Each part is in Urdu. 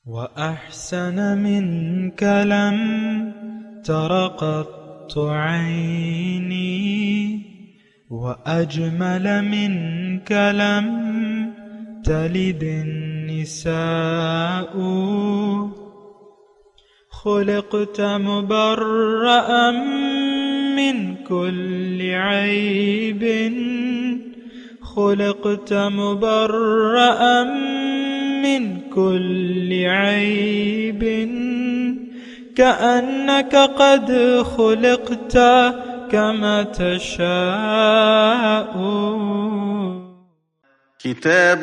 وأحسن منك لم تر قط عيني وأجمل منك لم تلد النساء خلقت مبرأ من كل عيب خلقت مبرأ من كل عيب كأنك قد خلقت كما تشاء. كتاب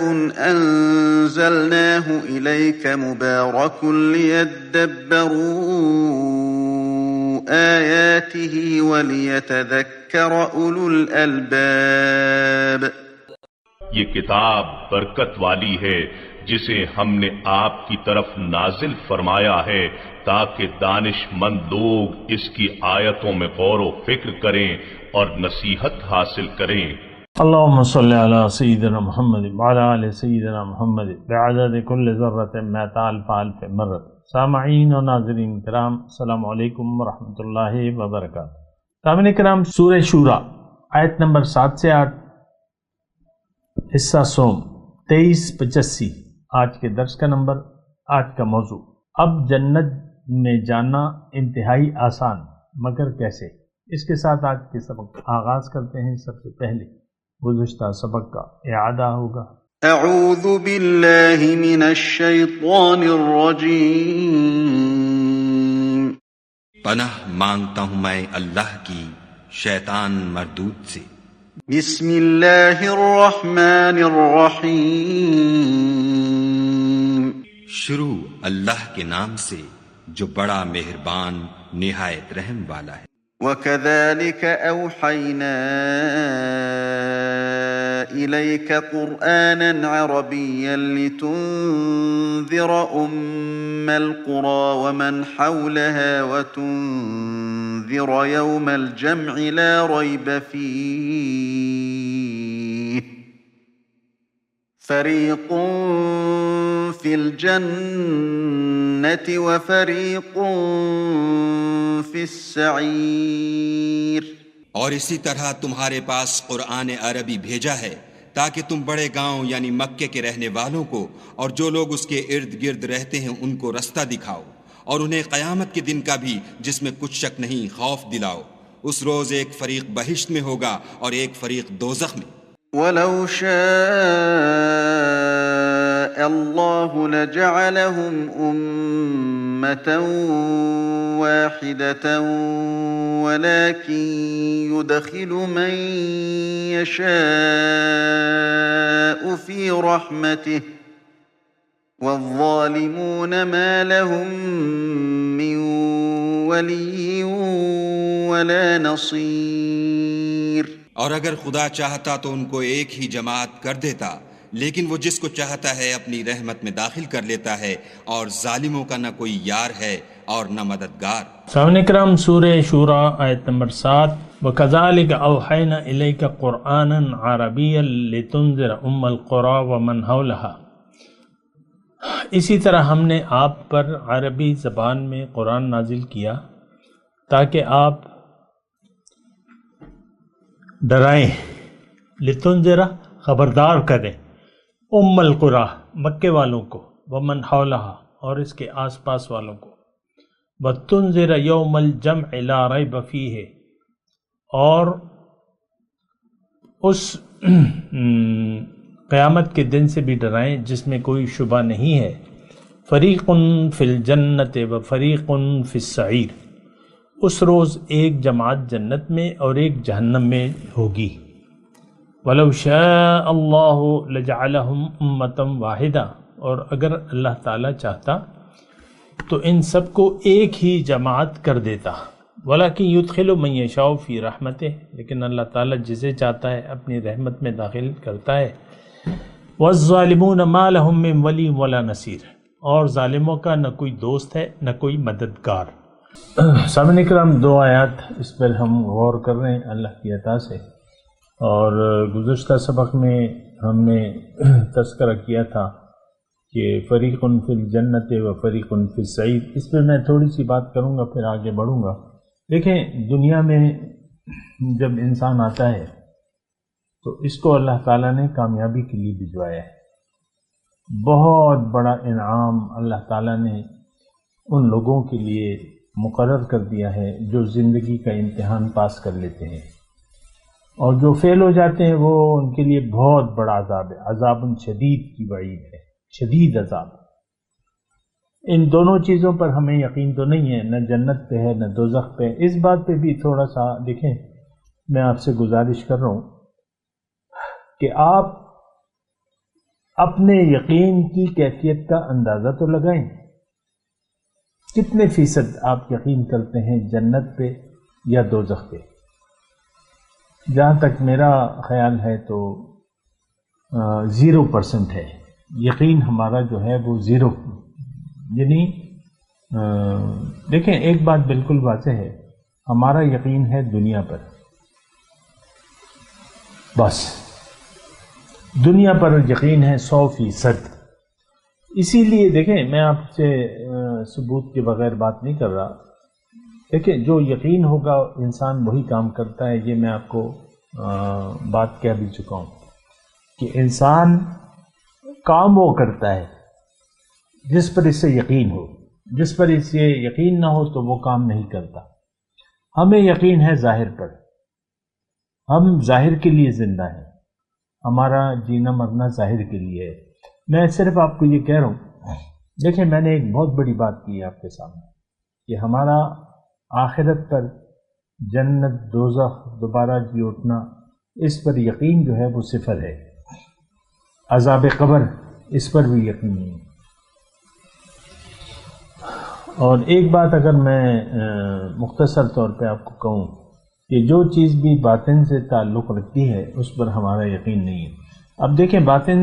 أنزلناه إليك مبارك ليدبروا آياته وليتذكر أولو الألباب. یہ کتاب برکت والی ہے جسے ہم نے آپ کی طرف نازل فرمایا ہے تاکہ دانش مند لوگ اس کی آیتوں میں غور و فکر کریں اور نصیحت حاصل کریں. اللهم صل على سيدنا محمد وعلى آل سيدنا محمد بعدد كل ذرة مئة ألف ألف مرة. سامعین و ناظرین کرام، السلام علیکم ورحمۃ اللہ وبرکاتہ. سامعین کرام، سورہ شورا آیت نمبر 7 سے 8، حصہ سوم 2385 آج کے درس کا نمبر، آج کا موضوع اب جنت میں جانا انتہائی آسان مگر کیسے. اس کے ساتھ آج کے سبق آغاز کرتے ہیں. سب سے پہلے گزشتہ سبق کا اعادہ ہوگا. اعوذ باللہ من الشیطان الرجیم. پناہ مانگتا ہوں میں اللہ کی شیطان مردود سے. بسم اللہ الرحمن الرحیم. شروع اللہ کے نام سے جو بڑا مہربان نہایت رحم والا ہے. وَكَذَلِكَ أَوْحَيْنَا إِلَيْكَ قُرْآنًا عَرَبِيًّا لِتُنذِرَ أُمَّ الْقُرَى وَمَنْ حَوْلَهَا وَتُنذِرَ يَوْمَ الْجَمْعِ لَا رَيْبَ فِيهِ فَرِيقٌ فِي الْجَنَّةِ وَفَرِيقٌ فِي السَّعِيرِ. اور اسی طرح تمہارے پاس قرآن عربی بھیجا ہے تاکہ تم بڑے گاؤں یعنی مکے کے رہنے والوں کو اور جو لوگ اس کے ارد گرد رہتے ہیں ان کو رستہ دکھاؤ، اور انہیں قیامت کے دن کا بھی جس میں کچھ شک نہیں خوف دلاؤ. اس روز ایک فریق بہشت میں ہوگا اور ایک فریق دوزخ میں. وَلَوْ شَاءَ اللَّهُ لَجَعَلَهُمْ أُمَّةً واحدة ولكن يدخل من يشاء في رحمته والظالمون ما لهم من ولي ولا نصير. اور اگر خدا چاہتا تو ان کو ایک ہی جماعت کر دیتا، لیکن وہ جس کو چاہتا ہے اپنی رحمت میں داخل کر لیتا ہے، اور ظالموں کا نہ کوئی یار ہے اور نہ مددگار. سامعین کرام، سورہ شورا آیت نمبر 7. وَكَذَلِكَ أَوْحَيْنَا إِلَيْكَ قُرْآنًا عَرَبِيًّا لِتُنذِرَ أُمَّ الْقُرَى وَمَنْ حَوْلَهَا. اسی طرح ہم نے آپ پر عربی زبان میں قرآن نازل کیا تاکہ آپ ڈرائیں، لتنذر خبردار کریں، ام القریٰ مکے والوں کو، ومن حولہا اور اس کے آس پاس والوں کو، وتنذر یوم الجمع لا ریب فیہ اور اس قیامت کے دن سے بھی ڈرائیں جس میں کوئی شبہ نہیں ہے. فریق فی الجنت و فریق فی السعیر. اس روز ایک جماعت جنت میں اور ایک جہنم میں ہوگی. وَلَوْ شَاءَ اللَّهُ لَجَعَلَهُمْ أُمَّةً وَاحِدَةً. اور اگر اللہ تعالیٰ چاہتا تو ان سب کو ایک ہی جماعت کر دیتا. وَلَكِنْ يُدْخِلُ مَنْ يَشَاءُ فِي رَحْمَتِهِ. لیکن اللہ تعالیٰ جسے چاہتا ہے اپنی رحمت میں داخل کرتا ہے. وَالظَّالِمُونَ مَا لَهُم مِّن وَلِيٍّ وَلَا نَصِيرٍ. اور ظالموں کا نہ کوئی دوست ہے نہ کوئی مددگار. سامعین کرام، 2 آیات اس پر ہم غور کر رہے ہیں اللہ کی عطا سے. اور گزشتہ سبق میں ہم نے تذکرہ کیا تھا کہ فریق فی الجنت و فریق فی السعیر، اس پہ میں تھوڑی سی بات کروں گا پھر آگے بڑھوں گا۔ دیکھیں دنیا میں جب انسان آتا ہے تو اس کو اللہ تعالیٰ نے کامیابی کے لیے بھجوایا ہے۔ بہت بڑا انعام اللہ تعالیٰ نے ان لوگوں کے لیے مقرر کر دیا ہے جو زندگی کا امتحان پاس کر لیتے ہیں، اور جو فیل ہو جاتے ہیں وہ ان کے لیے بہت بڑا عذاب ہے، عذاب شدید کی وعید ہے، شدید عذاب۔ ان دونوں چیزوں پر ہمیں یقین تو نہیں ہے، نہ جنت پہ ہے نہ دوزخ پہ۔ اس بات پہ بھی تھوڑا سا دیکھیں، میں آپ سے گزارش کر رہا ہوں کہ آپ اپنے یقین کی کیفیت کا اندازہ تو لگائیں، کتنے فیصد آپ یقین کرتے ہیں جنت پہ یا دوزخ پہ؟ جہاں تک میرا خیال ہے تو 0% ہے یقین ہمارا جو ہے وہ 0، یعنی دیکھیں ایک بات بالکل واضح ہے، ہمارا یقین ہے دنیا پر، بس دنیا پر یقین ہے 100%۔ اسی لیے دیکھیں میں آپ سے ثبوت کے بغیر بات نہیں کر رہا، دیکھیں جو یقین ہوگا انسان وہی کام کرتا ہے۔ یہ میں آپ کو بات کہہ بھی چکا ہوں کہ انسان کام وہ کرتا ہے جس پر اس سے یقین ہو، جس پر اس سے یقین نہ ہو تو وہ کام نہیں کرتا۔ ہمیں یقین ہے ظاہر پر، ہم ظاہر کے لیے زندہ ہیں، ہمارا جینا مرنا ظاہر کے لیے ہے۔ میں صرف آپ کو یہ کہہ رہا ہوں، دیکھیں میں نے ایک بہت بڑی بات کی ہے آپ کے سامنے کہ ہمارا آخرت پر، جنت دوزخ دوبارہ جی اٹھنا، اس پر یقین جو ہے وہ 0 ہے۔ عذاب قبر اس پر بھی یقین نہیں ہے۔ اور ایک بات اگر میں مختصر طور پہ آپ کو کہوں کہ جو چیز بھی باطن سے تعلق رکھتی ہے اس پر ہمارا یقین نہیں ہے۔ اب دیکھیں باطن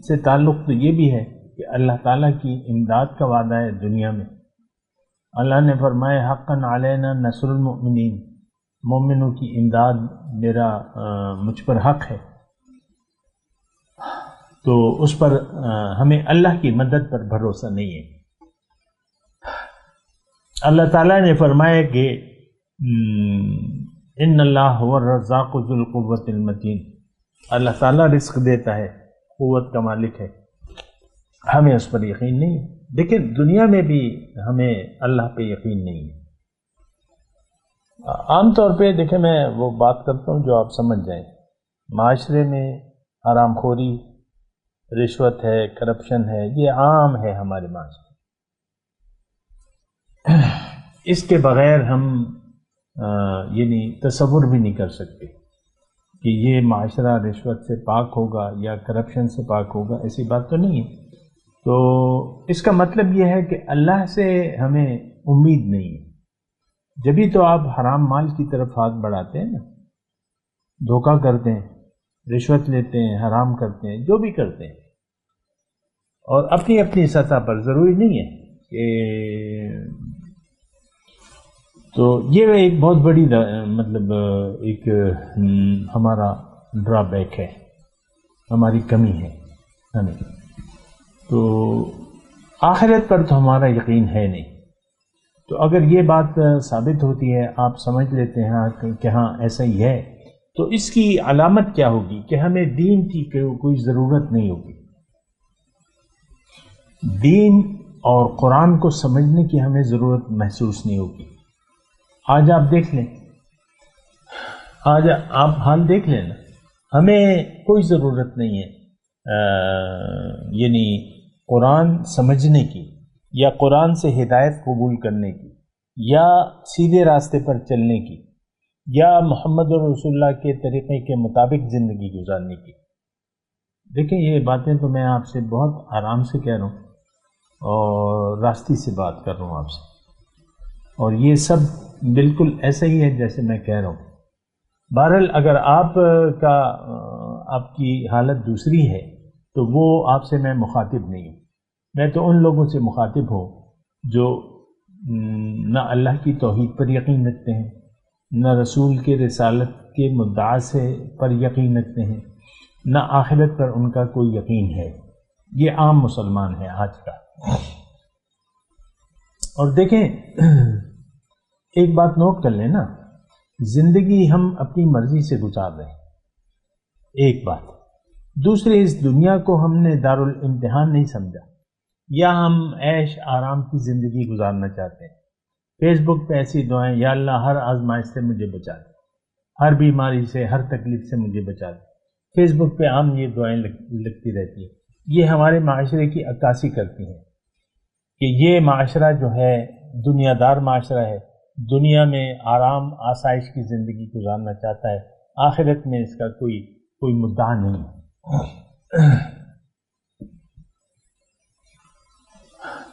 سے تعلق تو یہ بھی ہے کہ اللہ تعالیٰ کی امداد کا وعدہ ہے دنیا میں۔ اللہ نے فرمایا حقاً علینا نصر المؤمنین، مومنوں کی امداد میرا مجھ پر حق ہے، تو اس پر ہمیں اللہ کی مدد پر بھروسہ نہیں ہے۔ اللہ تعالیٰ نے فرمایا کہ ان اللہ هو الرزاق ذو القوۃ المتین، اللہ تعالیٰ رزق دیتا ہے، قوت کا مالک ہے، ہمیں اس پر یقین نہیں ہے۔ لیکن دنیا میں بھی ہمیں اللہ پہ یقین نہیں ہے۔ عام طور پہ دیکھیں میں وہ بات کرتا ہوں جو آپ سمجھ جائیں، معاشرے میں حرام خوری، رشوت ہے، کرپشن ہے، یہ عام ہے ہمارے معاشرے۔ اس کے بغیر ہم یعنی تصور بھی نہیں کر سکتے کہ یہ معاشرہ رشوت سے پاک ہوگا یا کرپشن سے پاک ہوگا، ایسی بات تو نہیں ہے۔ تو اس کا مطلب یہ ہے کہ اللہ سے ہمیں امید نہیں ہے، جبھی تو آپ حرام مال کی طرف ہاتھ بڑھاتے ہیں نا، دھوکہ کرتے ہیں، رشوت لیتے ہیں، حرام کرتے ہیں، جو بھی کرتے ہیں، اور اپنی اپنی سطح پر، ضروری نہیں ہے کہ تو یہ ایک بہت بڑی مطلب ایک ہمارا ڈرا بیک ہے، ہماری کمی ہے ہمیں۔ تو آخرت پر تو ہمارا یقین ہے نہیں، تو اگر یہ بات ثابت ہوتی ہے، آپ سمجھ لیتے ہیں کہ ہاں ایسا ہی ہے، تو اس کی علامت کیا ہوگی کہ ہمیں دین کی کوئی ضرورت نہیں ہوگی۔ دین اور قرآن کو سمجھنے کی ہمیں ضرورت محسوس نہیں ہوگی۔ آج آپ دیکھ لیں، آج آپ حال دیکھ لیں نا، ہمیں کوئی ضرورت نہیں ہے یعنی قرآن سمجھنے کی، یا قرآن سے ہدایت قبول کرنے کی، یا سیدھے راستے پر چلنے کی، یا محمد رسول اللہ کے طریقے کے مطابق زندگی گزارنے کی۔ دیکھیں یہ باتیں تو میں آپ سے بہت آرام سے کہہ رہا ہوں اور راستی سے بات کر رہا ہوں آپ سے، اور یہ سب بالکل ایسا ہی ہے جیسے میں کہہ رہا ہوں۔ بہرحال اگر آپ کی حالت دوسری ہے تو وہ آپ سے میں مخاطب نہیں ہوں، میں تو ان لوگوں سے مخاطب ہوں جو نہ اللہ کی توحید پر یقین رکھتے ہیں، نہ رسول کے رسالت کے مدعا سے پر یقین رکھتے ہیں، نہ آخرت پر ان کا کوئی یقین ہے۔ یہ عام مسلمان ہے آج کا. اور دیکھیں ایک بات نوٹ کر لیں نا، زندگی ہم اپنی مرضی سے گزار رہے ہیں، ایک بات. دوسری، اس دنیا کو ہم نے دارالامتحان نہیں سمجھا، یا ہم عیش آرام کی زندگی گزارنا چاہتے ہیں. فیس بک پہ ایسی دعائیں، یا اللہ ہر آزمائش سے مجھے بچا دے، ہر بیماری سے، ہر تکلیف سے مجھے بچا دے. فیس بک پہ عام یہ دعائیں لگتی رہتی ہیں. یہ ہمارے معاشرے کی عکاسی کرتی ہیں کہ یہ معاشرہ جو ہے دنیا دار معاشرہ ہے، دنیا میں آرام آسائش کی زندگی گزارنا چاہتا ہے، آخرت میں اس کا کوئی مدعا نہیں ہے.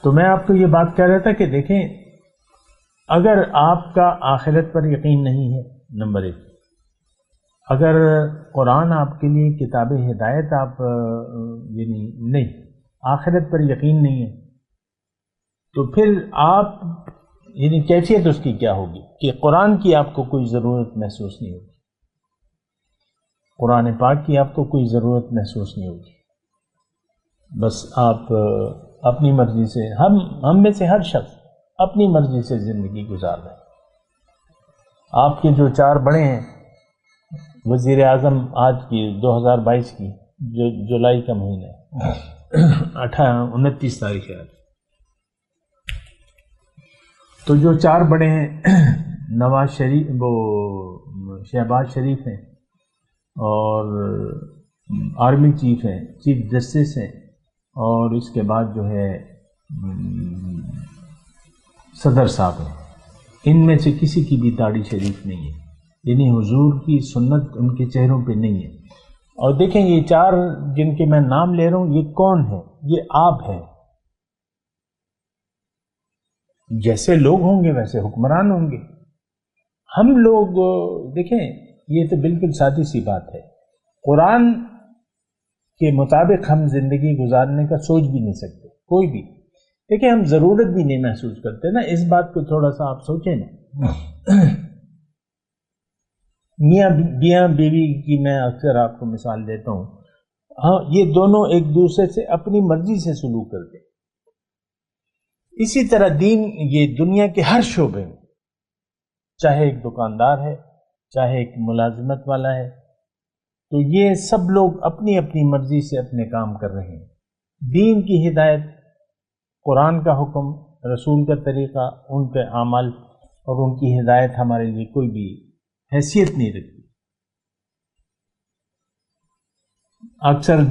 تو میں آپ کو یہ بات کہہ رہا تھا کہ دیکھیں، اگر آپ کا آخرت پر یقین نہیں ہے، نمبر ایک، اگر قرآن آپ کے لیے کتاب ہدایت آپ یعنی نہیں، آخرت پر یقین نہیں ہے، تو پھر آپ یعنی کیفیت اس کی کیا ہوگی کہ قرآن کی آپ کو کوئی ضرورت محسوس نہیں ہوگی، قرآن پاک کی آپ کو کوئی ضرورت محسوس نہیں ہوگی. بس آپ اپنی مرضی سے، ہم میں سے ہر شخص اپنی مرضی سے زندگی گزار رہے ہیں. آپ کے جو 4 بڑے ہیں، وزیر اعظم آج کی 2022 کی جو جولائی کا مہینہ ہے، 29 تاریخ ہے، تو جو 4 بڑے ہیں، نواز شریف، وہ شہباز شریف ہیں، اور آرمی چیف ہیں، چیف جسٹس ہیں، اور اس کے بعد جو ہے صدر صاحب ہیں. ان میں سے کسی کی بھی داڑھی شریف نہیں ہے، یعنی حضور کی سنت ان کے چہروں پہ نہیں ہے. اور دیکھیں یہ 4 جن کے میں نام لے رہا ہوں، یہ کون ہیں؟ یہ آپ ہیں. جیسے لوگ ہوں گے ویسے حکمران ہوں گے. ہم لوگ دیکھیں، یہ تو بالکل سادی سی بات ہے، قرآن کے مطابق ہم زندگی گزارنے کا سوچ بھی نہیں سکتے کوئی بھی. دیکھیں ہم ضرورت بھی نہیں محسوس کرتے نا، اس بات کو تھوڑا سا آپ سوچیں نا. میاں بیوی کی میں اکثر آپ کو مثال دیتا ہوں، ہاں یہ دونوں ایک دوسرے سے اپنی مرضی سے سلوک کرتے ہیں. اسی طرح دین یہ دنیا کے ہر شعبے میں، چاہے ایک دکاندار ہے، چاہے ایک ملازمت والا ہے، تو یہ سب لوگ اپنی اپنی مرضی سے اپنے کام کر رہے ہیں. دین کی ہدایت، قرآن کا حکم، رسول کا طریقہ، ان کے اعمال اور ان کی ہدایت ہمارے لیے کوئی بھی حیثیت نہیں رکھتی. اکثر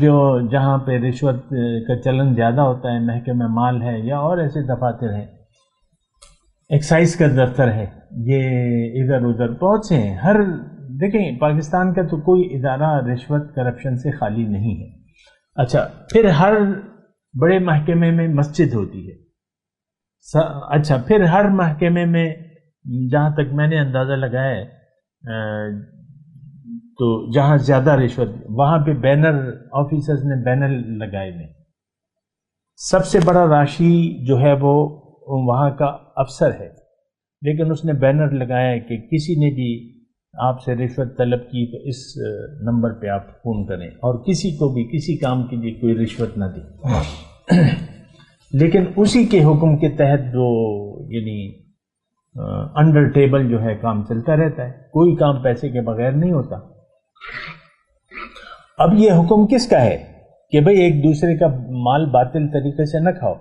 جہاں پہ رشوت کا چلن زیادہ ہوتا ہے، محکمہ مال ہے یا اور ایسے دفاتر ہیں، ایکسائز کا دفتر ہے، یہ ادھر ادھر بہت سے ہیں. دیکھیں پاکستان کا تو کوئی ادارہ رشوت کرپشن سے خالی نہیں ہے. اچھا، پھر ہر بڑے محکمے میں مسجد ہوتی ہے. اچھا، پھر ہر محکمے میں، جہاں تک میں نے اندازہ لگایا ہے، تو جہاں زیادہ رشوت، وہاں پہ بینر، آفیسرز نے بینر لگائے ہوئے. سب سے بڑا راشی جو ہے وہ وہاں کا افسر ہے، لیکن اس نے بینر لگایا ہے کہ کسی نے بھی آپ سے رشوت طلب کی تو اس نمبر پہ آپ فون کریں، اور کسی کو بھی کسی کام کے لیے کوئی رشوت نہ دیں. لیکن اسی کے حکم کے تحت جو یعنی انڈر ٹیبل جو ہے کام چلتا رہتا ہے، کوئی کام پیسے کے بغیر نہیں ہوتا. اب یہ حکم کس کا ہے کہ بھئی ایک دوسرے کا مال باطل طریقے سے نہ کھاؤ؟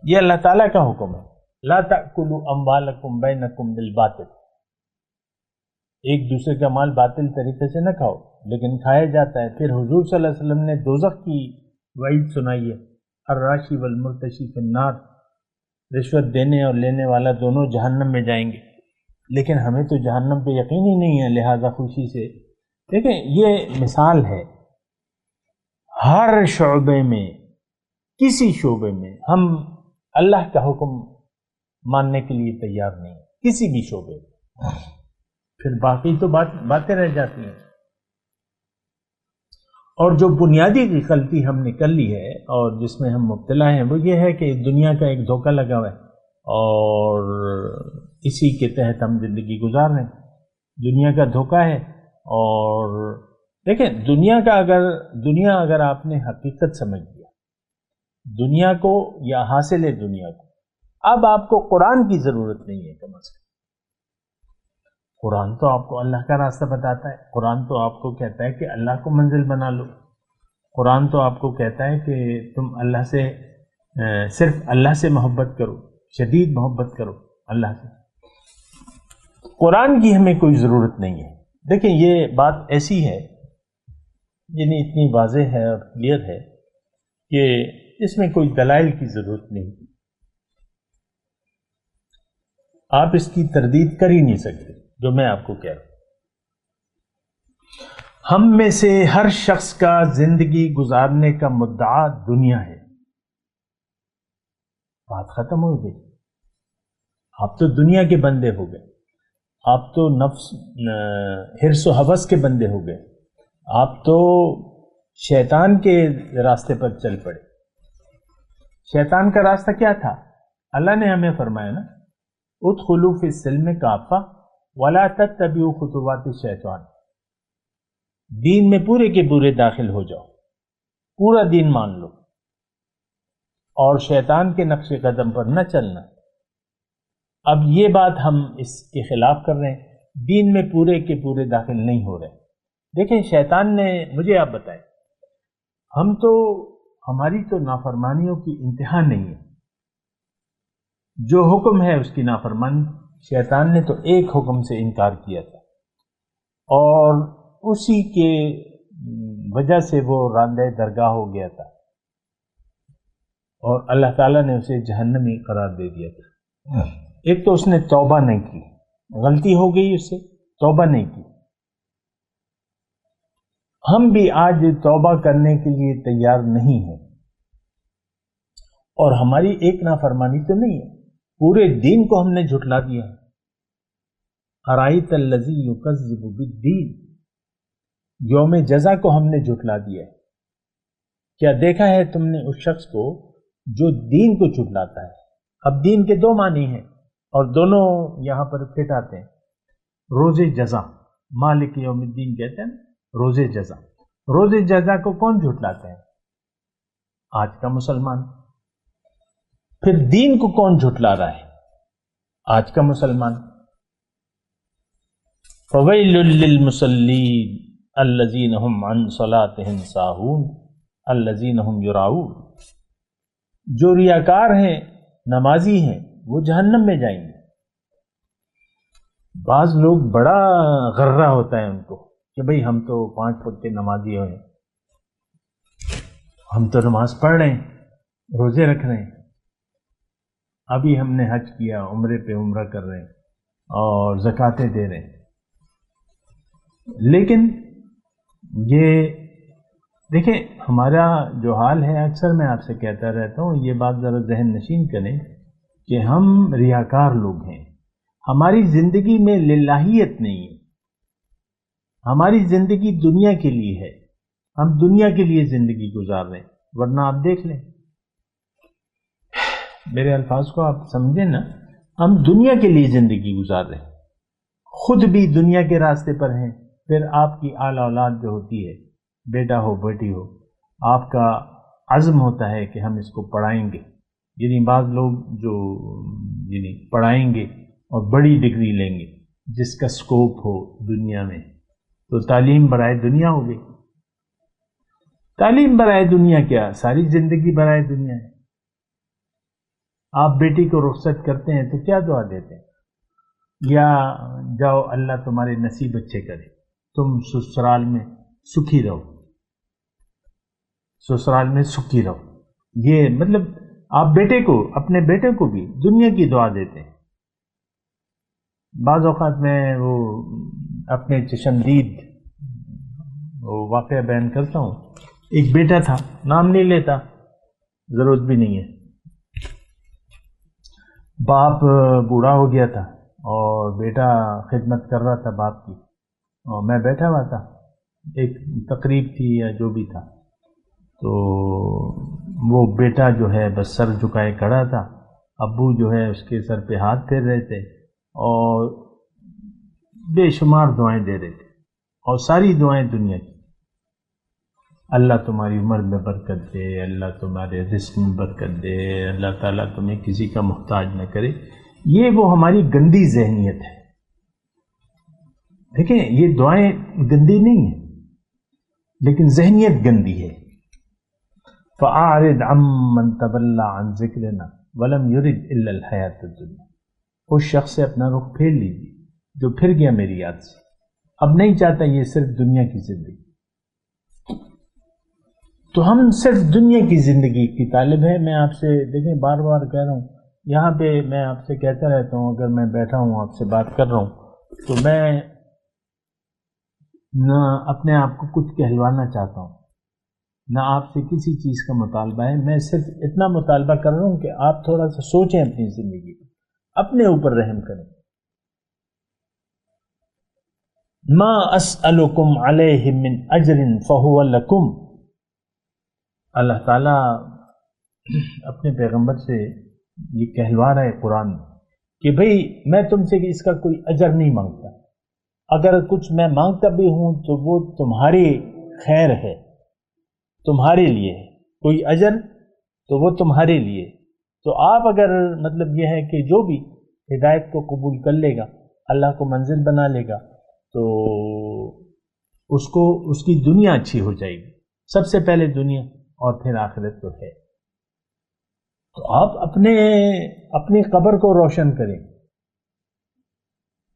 یہ اللہ تعالیٰ کا حکم ہے. لا تأکلوا اموالکم بینکم بالباطل، ایک دوسرے کا مال باطل طریقے سے نہ کھاؤ، لیکن کھایا جاتا ہے. پھر حضور صلی اللہ علیہ وسلم نے دوزخ کی وعید سنائی ہے، الراشی والمرتشی فی النار، رشوت دینے اور لینے والا دونوں جہنم میں جائیں گے. لیکن ہمیں تو جہنم پہ یقین ہی نہیں ہے، لہذا خوشی سے دیکھیں یہ مثال ہے. ہر شعبے میں، کسی شعبے میں ہم اللہ کا حکم ماننے کے لیے تیار نہیں، کسی بھی شعبے میں. پھر باقی تو باتیں رہ جاتی ہیں. اور جو بنیادی غلطی ہم نے کر لی ہے اور جس میں ہم مبتلا ہیں، وہ یہ ہے کہ دنیا کا ایک دھوکہ لگا ہوا ہے، اور اسی کے تحت ہم زندگی گزار رہے ہیں. دنیا کا دھوکہ ہے. اور دیکھیں دنیا اگر آپ نے حقیقت سمجھ لیا دنیا کو یا حاصل دنیا کو. اب آپ کو قرآن کی ضرورت نہیں ہے کم از کم. قرآن تو آپ کو اللہ کا راستہ بتاتا ہے. قرآن تو آپ کو کہتا ہے کہ اللہ کو منزل بنا لو. قرآن تو آپ کو کہتا ہے کہ تم اللہ سے صرف اللہ سے محبت کرو، شدید محبت کرو اللہ سے. قرآن کی ہمیں کوئی ضرورت نہیں ہے. دیکھیں یہ بات ایسی ہے یعنی اتنی واضح ہے اور کلیئر ہے کہ اس میں کوئی دلائل کی ضرورت نہیں. آپ اس کی تردید کر ہی نہیں سکتے جو میں آپ کو کہہ رہا ہوں. ہم میں سے ہر شخص کا زندگی گزارنے کا مدعا دنیا ہے. بات ختم ہو گئی. آپ تو دنیا کے بندے ہو گئے. آپ تو نفس حرص و ہوس کے بندے ہو گئے. آپ تو شیطان کے راستے پر چل پڑے. شیطان کا راستہ کیا تھا؟ اللہ نے ہمیں فرمایا نا ادخلوا فی السلم کافہ ولا تتبعوا خطوات الشیطان. دین میں پورے کے پورے داخل ہو جاؤ، پورا دین مان لو اور شیطان کے نقش قدم پر نہ چلنا. اب یہ بات ہم اس کے خلاف کر رہے ہیں. دین میں پورے کے پورے داخل نہیں ہو رہے. دیکھیں شیطان نے مجھے آپ بتائیں، ہماری تو نافرمانیوں کی انتہا نہیں ہے. جو حکم ہے اس کی نافرمانی. شیطان نے تو ایک حکم سے انکار کیا تھا اور اسی کے وجہ سے وہ راندہ درگاہ ہو گیا تھا اور اللہ تعالیٰ نے اسے جہنمی قرار دے دیا تھا. ایک تو اس نے توبہ نہیں کی، غلطی ہو گئی اس سے، توبہ نہیں کی. ہم بھی آج توبہ کرنے کے لیے تیار نہیں ہیں اور ہماری ایک نافرمانی تو نہیں ہے، پورے دین کو ہم نے جھٹلا دیا ہے. ارائیت الذی یکذب بالدین، یوم جزا کو ہم نے جھٹلا دیا ہے. کیا دیکھا ہے تم نے اس شخص کو جو دین کو جھٹلاتا ہے؟ اب دین کے دو معنی ہیں اور دونوں یہاں پر فٹ آتے ہیں. روز جزا، مالک یوم الدین کہتے ہیں، روز جزا. روز جزا کو کون جھٹلاتا ہے؟ آج کا مسلمان. پھر دین کو کون جھٹلا رہا ہے؟ آج کا مسلمان. فویل للمصلین الذین هم عن صلاتهم ساہون الذین هم یراؤون. جو ریاکار ہیں، نمازی ہیں، وہ جہنم میں جائیں گے. بعض لوگ بڑا غرہ ہوتا ہے ان کو کہ بھئی ہم تو 5 وقت کے نمازی ہوئے، ہم تو نماز پڑھ رہے ہیں، روزے رکھ رہے ہیں، ابھی ہم نے حج کیا، عمرے پہ عمرہ کر رہے ہیں اور زکاتیں دے رہے ہیں. لیکن یہ دیکھیں ہمارا جو حال ہے، اکثر میں آپ سے کہتا رہتا ہوں، یہ بات ذرا ذہن نشین کریں کہ ہم ریاکار لوگ ہیں. ہماری زندگی میں للہیت نہیں ہے. ہماری زندگی دنیا کے لیے ہے. ہم دنیا کے لیے زندگی گزار رہے ہیں. ورنہ آپ دیکھ لیں، میرے الفاظ کو آپ سمجھیں نا، ہم دنیا کے لیے زندگی گزار رہے ہیں، خود بھی دنیا کے راستے پر ہیں. پھر آپ کی اعلی اولاد جو ہوتی ہے، بیٹا ہو بیٹی ہو، آپ کا عزم ہوتا ہے کہ ہم اس کو پڑھائیں گے. یعنی بعض لوگ جو پڑھائیں گے اور بڑی ڈگری لیں گے، جس کا سکوپ ہو دنیا میں، تو تعلیم برائے دنیا ہو گئی. تعلیم برائے دنیا کیا، ساری زندگی برائے دنیا ہے. آپ بیٹی کو رخصت کرتے ہیں تو کیا دعا دیتے ہیں؟ یا جاؤ اللہ تمہارے نصیب اچھے کرے، تم سسرال میں سکھی رہو، سسرال میں سکھی رہو. یہ مطلب آپ بیٹے کو، اپنے بیٹے کو بھی دنیا کی دعا دیتے ہیں. بعض اوقات میں وہ اپنے چشمدید وہ واقعہ بیان کرتا ہوں. ایک بیٹا تھا، نام نہیں لیتا، ضرورت بھی نہیں ہے. باپ بوڑھا ہو گیا تھا اور بیٹا خدمت کر رہا تھا باپ کی، اور میں بیٹھا ہوا تھا. ایک تقریب تھی یا جو بھی تھا، تو وہ بیٹا جو ہے بس سر جھکائے کھڑا تھا. ابو جو ہے اس کے سر پہ ہاتھ پھیر رہے تھے اور بے شمار دعائیں دے رہے تھے، اور ساری دعائیں دنیا کی. اللہ تمہاری عمر میں برکت دے، اللہ تمہارے رزق میں برکت دے، اللہ تعالیٰ تمہیں کسی کا محتاج نہ کرے، یہ وہ ہماری گندی ذہنیت ہے۔ دیکھیں یہ دعائیں گندی نہیں ہیں، لیکن ذہنیت گندی ہے۔ فَأَعْرِضْ عَمَّنْ تَوَلَّىٰ عَنْ ذِكْرِنَا وَلَمْ يُرِدْ إِلَّا الْحَيَاةَ الدُّنْيَا، اس شخص سے اپنا رخ پھیر لیجیے جو پھر گیا میری یاد سے، اب نہیں چاہتا یہ صرف دنیا کی زندگی۔ تو ہم صرف دنیا کی زندگی کی طالب ہیں۔ میں آپ سے دیکھیں بار بار کہہ رہا ہوں، یہاں پہ میں آپ سے کہتا رہتا ہوں، اگر میں بیٹھا ہوں آپ سے بات کر رہا ہوں تو میں نہ اپنے آپ کو کچھ کہلوانا چاہتا ہوں، نہ آپ سے کسی چیز کا مطالبہ ہے۔ میں صرف اتنا مطالبہ کر رہا ہوں کہ آپ تھوڑا سا سوچیں اپنی زندگی پر، اپنے اوپر رحم کریں۔ ما اسألکم علیہ من اجر فہو لکم، اللہ تعالیٰ اپنے پیغمبر سے یہ کہلوا رہا ہے قرآن میں کہ بھئی میں تم سے اس کا کوئی اجر نہیں مانگتا، اگر کچھ میں مانگتا بھی ہوں تو وہ تمہاری خیر ہے، تمہارے لیے ہے، کوئی اجر تو وہ تمہارے لیے۔ تو آپ اگر مطلب یہ ہے کہ جو بھی ہدایت کو قبول کر لے گا، اللہ کو منزل بنا لے گا، تو اس کی دنیا اچھی ہو جائے گی، سب سے پہلے دنیا اور پھر آخرت تو ہے۔ تو آپ اپنی قبر کو روشن کریں،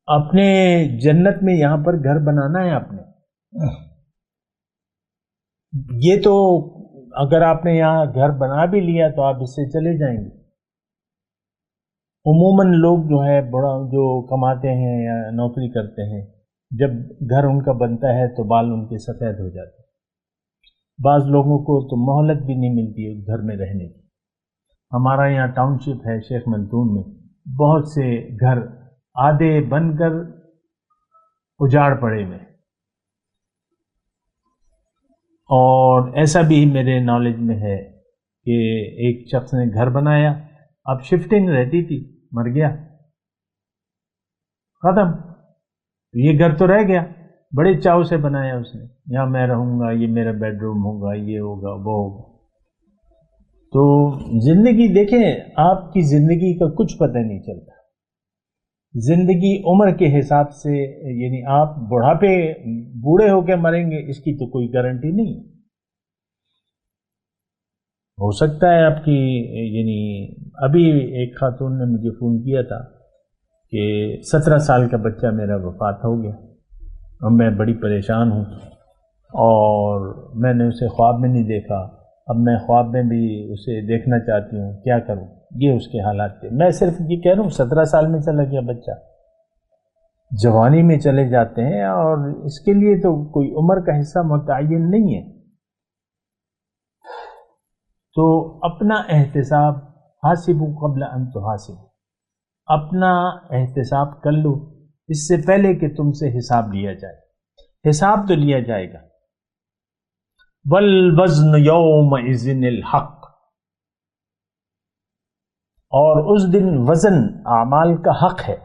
اپنے جنت میں یہاں پر گھر بنانا ہے آپ نے۔ یہ تو اگر آپ نے یہاں گھر بنا بھی لیا تو آپ اس سے چلے جائیں گے۔ عموماً لوگ جو ہے بڑا جو کماتے ہیں یا نوکری کرتے ہیں، جب گھر ان کا بنتا ہے تو بال ان کے سفید ہو جاتے ہیں۔ بعض لوگوں کو تو مہلت بھی نہیں ملتی اس گھر میں رہنے کی۔ ہمارا یہاں ٹاؤن شپ ہے شیخ منتون میں، بہت سے گھر آدھے بن کر اجاڑ پڑے میں، اور ایسا بھی میرے نالج میں ہے کہ ایک شخص نے گھر بنایا، اب شفٹنگ رہتی تھی، مر گیا، ختم۔ یہ گھر تو رہ گیا، بڑے چاؤ سے بنایا اس نے، یہاں میں رہوں گا، یہ میرا بیڈ روم ہوگا، یہ ہوگا وہ ہوگا۔ تو زندگی دیکھیں، آپ کی زندگی کا کچھ پتہ نہیں چلتا۔ زندگی عمر کے حساب سے، یعنی آپ بوڑھے ہو کے مریں گے اس کی تو کوئی گارنٹی نہیں۔ ہو سکتا ہے آپ کی، یعنی ابھی ایک خاتون نے مجھے فون کیا تھا کہ 17 سال کا بچہ میرا وفات ہو گیا اور میں بڑی پریشان ہوں، اور میں نے اسے خواب میں نہیں دیکھا، اب میں خواب میں بھی اسے دیکھنا چاہتی ہوں، کیا کروں؟ یہ اس کے حالات تھے۔ میں صرف یہ کہہ رہا ہوں 17 سال میں چلا گیا بچہ، جوانی میں چلے جاتے ہیں، اور اس کے لیے تو کوئی عمر کا حصہ متعین نہیں ہے۔ تو اپنا احتساب، حاسبوا قبل ان تحاسبوا، اپنا احتساب کر لو اس سے پہلے کہ تم سے حساب لیا جائے۔ حساب تو لیا جائے گا۔ والوزن یومئذ الحق، اور اس دن وزن اعمال کا حق ہے،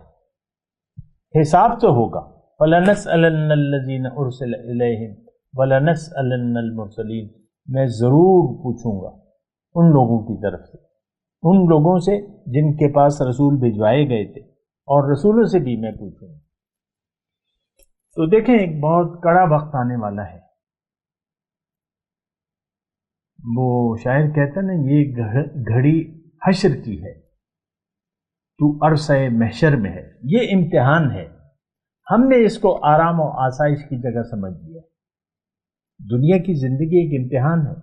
حساب تو ہوگا۔ فَلَنَسْأَلَنَّ الَّذِينَ أُرْسِلَ إِلَيْهِمْ وَلَنَسْأَلَنَّ الْمُرْسَلِينَ، میں ضرور پوچھوں گا ان لوگوں کی طرف سے، ان لوگوں سے جن کے پاس رسول بھجوائے گئے تھے، اور رسولوں سے بھی میں پوچھوں گا۔ تو دیکھیں ایک بہت کڑا وقت آنے والا ہے۔ وہ شاعر کہتا نا، یہ گھڑی حشر کی ہے، تو عرصہ محشر میں ہے۔ یہ امتحان ہے، ہم نے اس کو آرام و آسائش کی جگہ سمجھ لیا۔ دنیا کی زندگی ایک امتحان ہے،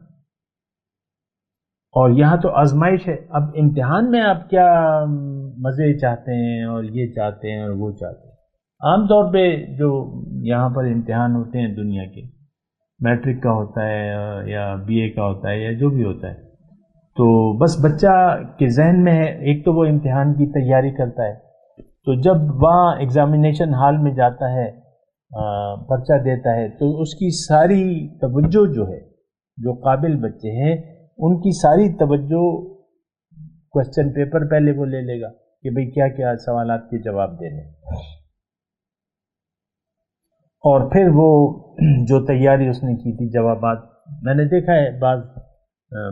اور یہاں تو آزمائش ہے۔ اب امتحان میں آپ کیا مزے چاہتے ہیں اور یہ چاہتے ہیں اور وہ چاہتے ہیں۔ عام طور پہ جو یہاں پر امتحان ہوتے ہیں دنیا کے، میٹرک کا ہوتا ہے یا بی اے کا ہوتا ہے یا جو بھی ہوتا ہے، تو بس بچہ کے ذہن میں ہے، ایک تو وہ امتحان کی تیاری کرتا ہے، تو جب وہاں ایگزامینیشن ہال میں جاتا ہے، پرچہ دیتا ہے، تو اس کی ساری توجہ جو ہے، جو قابل بچے ہیں ان کی ساری توجہ کوسچن پیپر پہلے وہ لے لے گا کہ بھئی کیا کیا سوالات کے جواب دینے، اور پھر وہ جو تیاری اس نے کی تھی جوابات میں نے دیکھا ہے بعض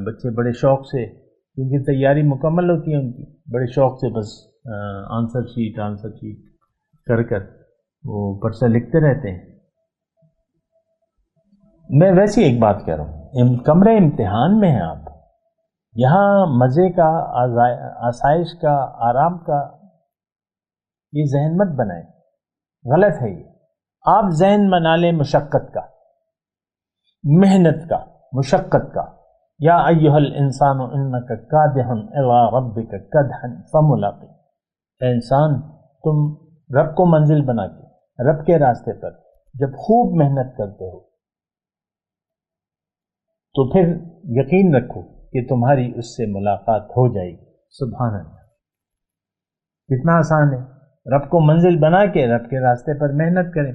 بچے بڑے شوق سے، کیونکہ تیاری مکمل ہوتی ہے ان کی، بڑے شوق سے بس آنسر شیٹ کر وہ پرچہ لکھتے رہتے ہیں۔ میں ویسی ایک بات کہہ رہا ہوں، کمرے امتحان میں ہیں آپ، یہاں مزے کا، آسائش کا، آرام کا یہ ذہن مت بنائیں، غلط ہے یہ۔ آپ ذہن بنا لیں مشقت کا، محنت کا، مشقت کا۔ یا ایھا الانسان انک کادح الی ربک کدحا فملاقی، اے انسان تم رب کو منزل بنا کے رب کے راستے پر جب خوب محنت کرتے ہو تو پھر یقین رکھو کہ تمہاری اس سے ملاقات ہو جائے گی۔ سبحان اللہ، کتنا آسان ہے، رب کو منزل بنا کے رب کے راستے پر محنت کریں۔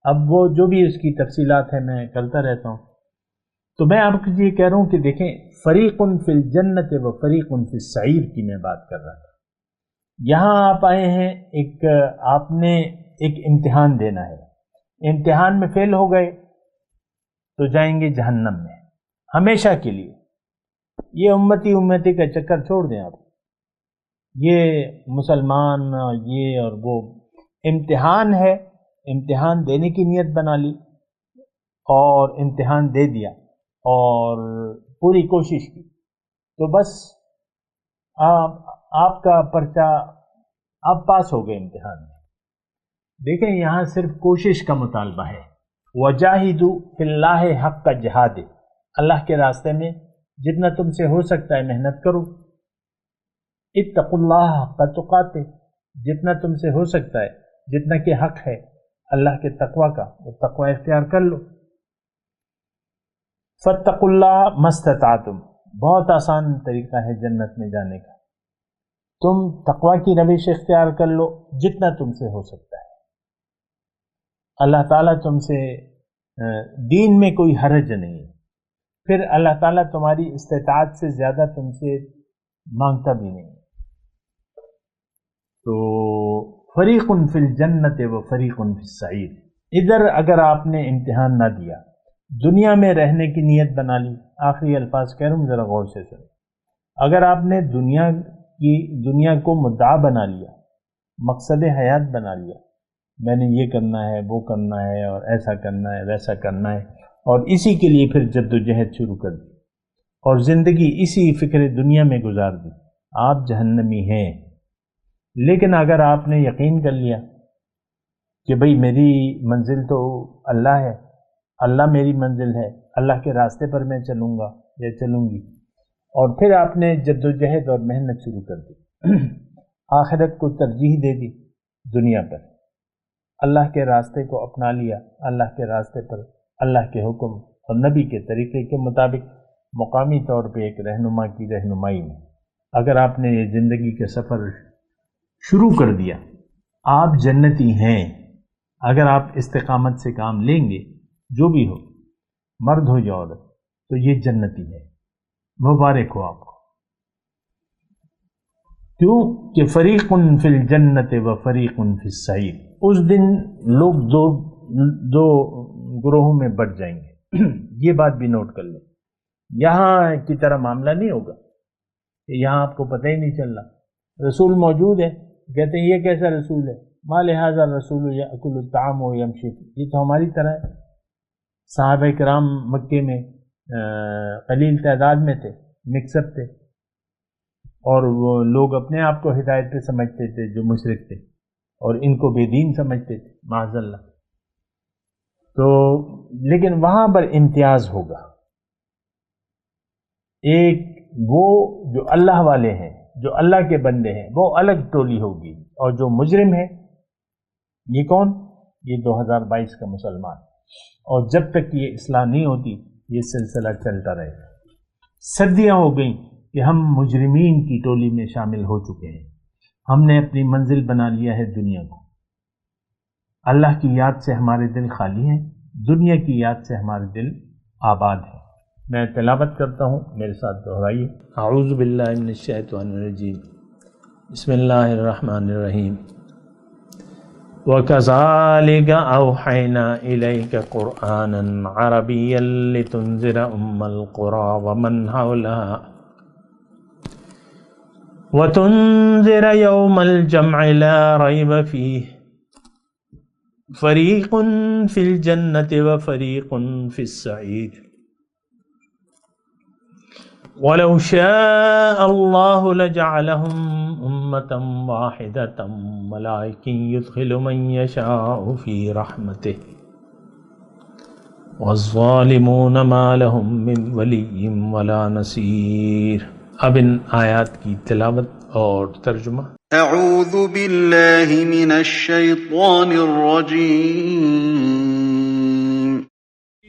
اب وہ جو بھی اس کی تفصیلات ہیں میں کرتا رہتا ہوں، تو میں آپ کو یہ کہہ رہا ہوں کہ دیکھیں، فریق فی الجنت و فریق فی السعیر کی میں بات کر رہا تھا۔ یہاں آپ آئے ہیں، آپ نے ایک امتحان دینا ہے، امتحان میں فیل ہو گئے تو جائیں گے جہنم میں ہمیشہ کے لیے۔ یہ امتی کا چکر چھوڑ دیں آپ، یہ مسلمان یہ اور وہ، امتحان ہے، امتحان دینے کی نیت بنا لی اور امتحان دے دیا اور پوری کوشش کی تو بس آپ کا پرچہ، آپ پاس ہو گئے امتحان میں۔ دیکھیں یہاں صرف کوشش کا مطالبہ ہے، وجاہدوا فی اللہ حق جہاد، اللہ کے راستے میں جتنا تم سے ہو سکتا ہے محنت کرو۔ اتقوا اللہ حق تقاتہ، جتنا تم سے ہو سکتا ہے، جتنا کہ حق ہے اللہ کے تقوی کا، وہ تقوی اختیار کر لو۔ فاتقوا اللہ ما استطعتم، بہت آسان طریقہ ہے جنت میں جانے کا، تم تقوی کی روش اختیار کر لو جتنا تم سے ہو سکتا ہے۔ اللہ تعالیٰ تم سے دین میں کوئی حرج نہیں ہے، پھر اللہ تعالیٰ تمہاری استطاعت سے زیادہ تم سے مانگتا بھی نہیں۔ تو فریق فی الجنت و فریق فی السعیر، ادھر اگر آپ نے امتحان نہ دیا، دنیا میں رہنے کی نیت بنا لی، آخری الفاظ کہہ رہا ہوں ذرا غور سے سنیں، اگر آپ نے دنیا کو مدعا بنا لیا، مقصد حیات بنا لیا، میں نے یہ کرنا ہے، وہ کرنا ہے، اور ایسا کرنا ہے، ویسا کرنا ہے، اور اسی کے لیے پھر جد و جہد شروع کر دی اور زندگی اسی فکر دنیا میں گزار دی، آپ جہنمی ہیں۔ لیکن اگر آپ نے یقین کر لیا کہ بھئی میری منزل تو اللہ ہے، اللہ میری منزل ہے، اللہ کے راستے پر میں چلوں گا یا چلوں گی، اور پھر آپ نے جد و جہد اور محنت شروع کر دی، آخرت کو ترجیح دے دی دنیا پر، اللہ کے راستے کو اپنا لیا، اللہ کے راستے پر اللہ کے حکم اور نبی کے طریقے کے مطابق مقامی طور پہ ایک رہنما کی رہنمائی میں اگر آپ نے یہ زندگی کے سفر شروع کر دیا، آپ جنتی ہیں۔ اگر آپ استقامت سے کام لیں گے، جو بھی ہو، مرد ہو یا عورت، تو یہ جنتی ہے، مبارک ہو آپ کو۔ کیوں کہ فریق فی الجنت و فریق فی السعیر، اس دن لوگ دو گروہوں میں بٹ جائیں گے۔ یہ بات بھی نوٹ کر لیں، یہاں کی طرح معاملہ نہیں ہوگا کہ یہاں آپ کو پتہ ہی نہیں چل رہا، رسول موجود ہے، کہتے ہیں یہ کیسا رسول ہے، ما لہذا رسول یأکل الطعام ویمشی، یہ تو ہماری طرح ہے۔ صحابہ کرام مکے میں قلیل تعداد میں تھے، مکس اپ تھے، اور وہ لوگ اپنے آپ کو ہدایت پہ سمجھتے تھے جو مشرک تھے، اور ان کو بے دین سمجھتے تھے، معاذ اللہ۔ تو لیکن وہاں پر امتیاز ہوگا، ایک وہ جو اللہ والے ہیں، جو اللہ کے بندے ہیں، وہ الگ ٹولی ہوگی، اور جو مجرم ہے یہ کون؟ یہ 2022 کا مسلمان، اور جب تک یہ اصلاح نہیں ہوتی یہ سلسلہ چلتا رہے گا۔ صدیاں ہو گئیں کہ ہم مجرمین کی ٹولی میں شامل ہو چکے ہیں، ہم نے اپنی منزل بنا لیا ہے دنیا کو، اللہ کی یاد سے ہمارے دل خالی ہیں، دنیا کی یاد سے ہمارے دل آباد ہیں۔ میں تلاوت کرتا ہوں، میرے ساتھ دہرائیے۔ اعوذ باللہ من الشیطان الرجیم، بسم اللہ الرحمن الرحیم۔ وَكَذَلِكَ أَوْحَيْنَا إِلَيْكَ قُرْآنًا عَرَبِيًّا لِتُنذِرَ أُمَّ الْقُرَى وَمَنْ حَوْلَهَا وَتُنذِرَ يَوْمَ الْجَمْعِ لَا رَيْبَ فِيهِ فَرِيقٌ فِي الْجَنَّةِ وَفَرِيقٌ فِي السَّعِيرِ وَلَوْ شَاءَ اللَّهُ لَجَعَلَهُمْ أُمَّةً وَاحِدَةً وَلَكِنْ يُدْخِلُ مَنْ يَشَاءُ فِي رَحْمَتِهِ وَالظَّالِمُونَ مَا لَهُمْ مِنْ وَلِيٍّ وَلَا نَصِيرٍ۔ اب ان آیات کی تلاوت اور ترجمہ۔ اعوذ باللہ من الشیطان الرجیم۔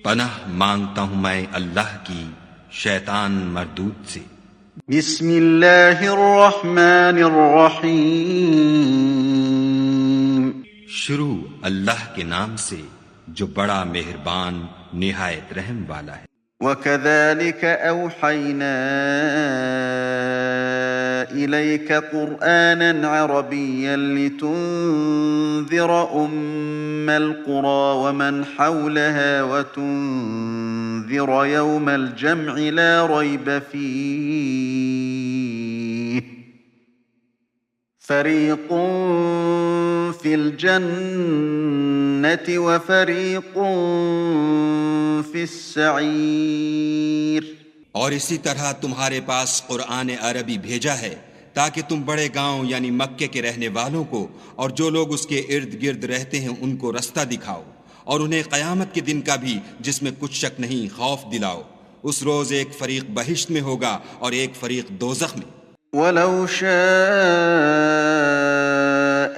پناہ مانگتا ہوں میں اللہ کی شیطان مردود سے۔ بسم اللہ الرحمن الرحیم۔ شروع اللہ کے نام سے جو بڑا مہربان نہایت رحم والا ہے۔ وَكَذَلِكَ أَوْحَيْنَا إِلَيْكَ قُرْآنًا عَرَبِيًّا لِتُنذِرَ أُمَّ الْقُرَى وَمَنْ حَوْلَهَا وَتُنذِرَ يَوْمَ الْجَمْعِ لَا رَيْبَ فِيهِ فَرِيقٌ فِي الْجَنَّةِ وَفَرِيقٌ فِي السَّعِيرِ۔ اور اسی طرح تمہارے پاس قرآن عربی بھیجا ہے تاکہ تم بڑے گاؤں یعنی مکے کے رہنے والوں کو اور جو لوگ اس کے ارد گرد رہتے ہیں ان کو رستہ دکھاؤ، اور انہیں قیامت کے دن کا بھی جس میں کچھ شک نہیں خوف دلاؤ۔ اس روز ایک فریق بہشت میں ہوگا اور ایک فریق دوزخ میں۔ وَلَوْ شَاءَ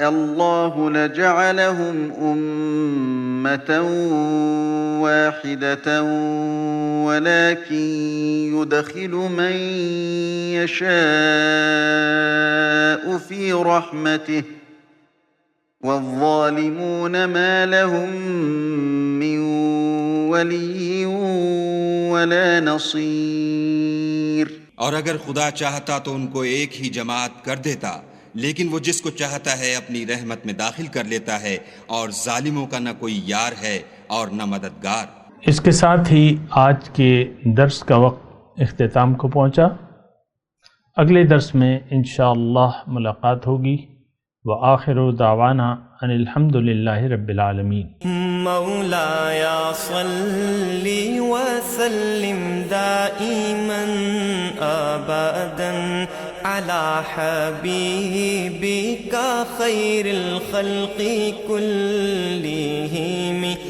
اللَّهُ لَجَعَلَهُمْ أُمَّةً وَاحِدَةً وَلَكِنْ يُدْخِلُ مَنْ يَشَاءُ فِي رَحْمَتِهِ وَالظَّالِمُونَ مَا لَهُمْ مِنْ وَلِيٍّ وَلَا نَصِيرٍ۔ اور اگر خدا چاہتا تو ان کو ایک ہی جماعت کر دیتا، لیکن وہ جس کو چاہتا ہے اپنی رحمت میں داخل کر لیتا ہے، اور ظالموں کا نہ کوئی یار ہے اور نہ مددگار۔ اس کے ساتھ ہی آج کے درس کا وقت اختتام کو پہنچا۔ اگلے درس میں انشاءاللہ ملاقات ہوگی۔ وآخر دعوانا ان الحمد للہ رب العالمین۔ مولاي صل وسلم دائما ابدا على حبيبك خير الخلق كلهم